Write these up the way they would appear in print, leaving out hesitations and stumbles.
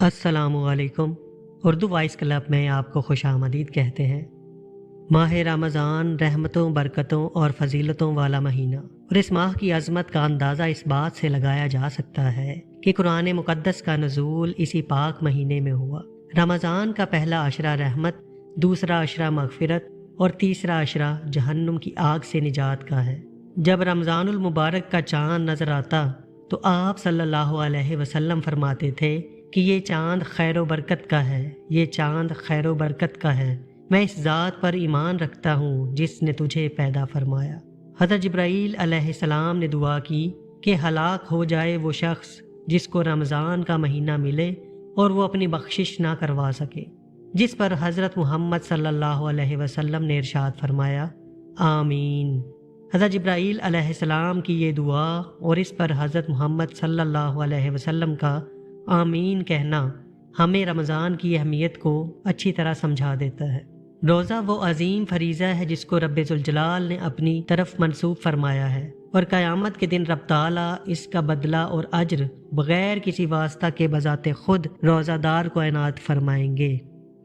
السلام علیکم۔ Urdu voice club میں آپ کو خوش آمدید کہتے ہیں۔ ماہ رمضان رحمتوں، برکتوں اور فضیلتوں والا مہینہ، اور اس ماہ کی عظمت کا اندازہ اس بات سے لگایا جا سکتا ہے کہ قرآن مقدس کا نزول اسی پاک مہینے میں ہوا۔ رمضان کا پہلا عشرہ رحمت، دوسرا عشرہ مغفرت اور تیسرا عشرہ جہنم کی آگ سے نجات کا ہے۔ جب رمضان المبارک کا چاند نظر آتا تو آپ صلی اللہ علیہ وسلم فرماتے تھے کہ یہ چاند خیر و برکت کا ہے، یہ چاند خیر و برکت کا ہے، میں اس ذات پر ایمان رکھتا ہوں جس نے تجھے پیدا فرمایا۔ حضرت جبرائیل علیہ السلام نے دعا کی کہ ہلاک ہو جائے وہ شخص جس کو رمضان کا مہینہ ملے اور وہ اپنی بخشش نہ کروا سکے، جس پر حضرت محمد صلی اللہ علیہ وسلم نے ارشاد فرمایا، آمین۔ حضرت جبرائیل علیہ السلام کی یہ دعا اور اس پر حضرت محمد صلی اللہ علیہ وسلم کا آمین کہنا ہمیں رمضان کی اہمیت کو اچھی طرح سمجھا دیتا ہے۔ روزہ وہ عظیم فریضہ ہے جس کو رب ذوالجلال نے اپنی طرف منسوب فرمایا ہے، اور قیامت کے دن رب تعالیٰ اس کا بدلہ اور اجر بغیر کسی واسطہ کے بذات خود روزہ دار کو عنایت فرمائیں گے۔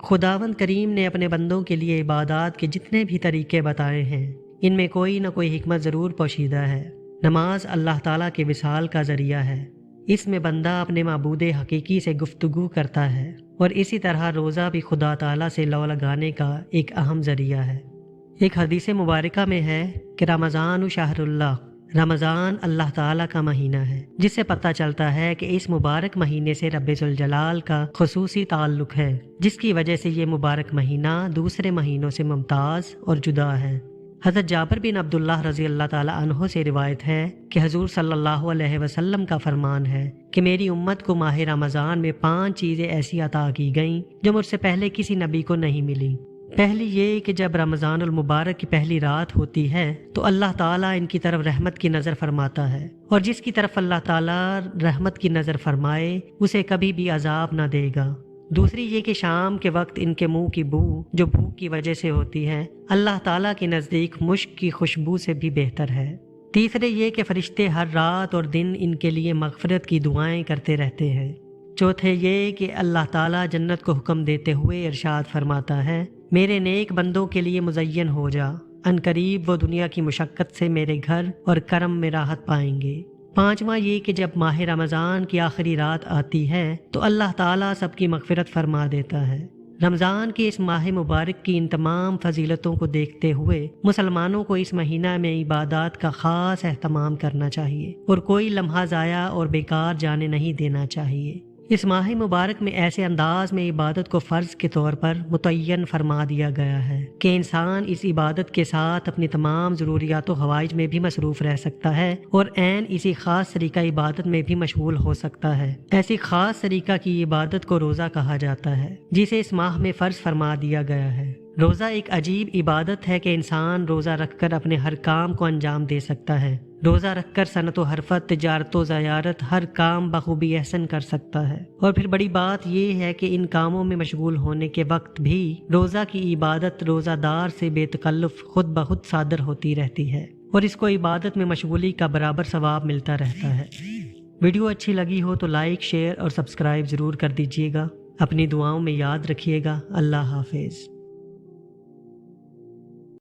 خداوند کریم نے اپنے بندوں کے لیے عبادات کے جتنے بھی طریقے بتائے ہیں، ان میں کوئی نہ کوئی حکمت ضرور پوشیدہ ہے۔ نماز اللہ تعالیٰ کے وصال کا ذریعہ ہے، اس میں بندہ اپنے معبود حقیقی سے گفتگو کرتا ہے، اور اسی طرح روزہ بھی خدا تعالیٰ سے لو لگانے کا ایک اہم ذریعہ ہے۔ ایک حدیث مبارکہ میں ہے کہ رمضان شہر اللہ، رمضان اللہ تعالیٰ کا مہینہ ہے، جس سے پتہ چلتا ہے کہ اس مبارک مہینے سے رب ذوالجلال کا خصوصی تعلق ہے، جس کی وجہ سے یہ مبارک مہینہ دوسرے مہینوں سے ممتاز اور جدا ہے۔ حضرت جابر بن عبداللہ رضی اللہ تعالیٰ عنہ سے روایت ہے کہ حضور صلی اللہ علیہ وسلم کا فرمان ہے کہ میری امت کو ماہ رمضان میں 5 چیزیں ایسی عطا کی گئیں جو مجھ سے پہلے کسی نبی کو نہیں ملی۔ پہلی یہ کہ جب رمضان المبارک کی پہلی رات ہوتی ہے تو اللہ تعالیٰ ان کی طرف رحمت کی نظر فرماتا ہے، اور جس کی طرف اللہ تعالیٰ رحمت کی نظر فرمائے اسے کبھی بھی عذاب نہ دے گا۔ دوسری یہ کہ شام کے وقت ان کے منہ کی بو جو بھوک کی وجہ سے ہوتی ہے اللہ تعالیٰ کے نزدیک مشک کی خوشبو سے بھی بہتر ہے۔ تیسرے یہ کہ فرشتے ہر رات اور دن ان کے لیے مغفرت کی دعائیں کرتے رہتے ہیں۔ چوتھے یہ کہ اللہ تعالیٰ جنت کو حکم دیتے ہوئے ارشاد فرماتا ہے، میرے نیک بندوں کے لیے مزین ہو جا، ان قریب وہ دنیا کی مشقت سے میرے گھر اور کرم میں راحت پائیں گے۔ پانچواں یہ کہ جب ماہ رمضان کی آخری رات آتی ہے تو اللہ تعالیٰ سب کی مغفرت فرما دیتا ہے۔ رمضان کے اس ماہ مبارک کی ان تمام فضیلتوں کو دیکھتے ہوئے مسلمانوں کو اس مہینہ میں عبادات کا خاص اہتمام کرنا چاہیے، اور کوئی لمحہ ضائع اور بیکار جانے نہیں دینا چاہیے۔ اس ماہ مبارک میں ایسے انداز میں عبادت کو فرض کے طور پر متعین فرما دیا گیا ہے کہ انسان اس عبادت کے ساتھ اپنی تمام ضروریات و حوائج میں بھی مصروف رہ سکتا ہے، اور عین اسی خاص طریقہ عبادت میں بھی مشغول ہو سکتا ہے۔ ایسی خاص طریقہ کی عبادت کو روزہ کہا جاتا ہے، جسے اس ماہ میں فرض فرما دیا گیا ہے۔ روزہ ایک عجیب عبادت ہے کہ انسان روزہ رکھ کر اپنے ہر کام کو انجام دے سکتا ہے۔ روزہ رکھ کر صنعت و حرفت، تجارت و زیارت، ہر کام بخوبی احسن کر سکتا ہے، اور پھر بڑی بات یہ ہے کہ ان کاموں میں مشغول ہونے کے وقت بھی روزہ کی عبادت روزہ دار سے بے تکلف خود بخود صادر ہوتی رہتی ہے، اور اس کو عبادت میں مشغولی کا برابر ثواب ملتا رہتا ہے۔ ویڈیو اچھی لگی ہو تو لائک، شیئر اور سبسکرائب ضرور کر دیجیے گا۔ اپنی دعاؤں میں یاد رکھیے گا۔ اللہ حافظ۔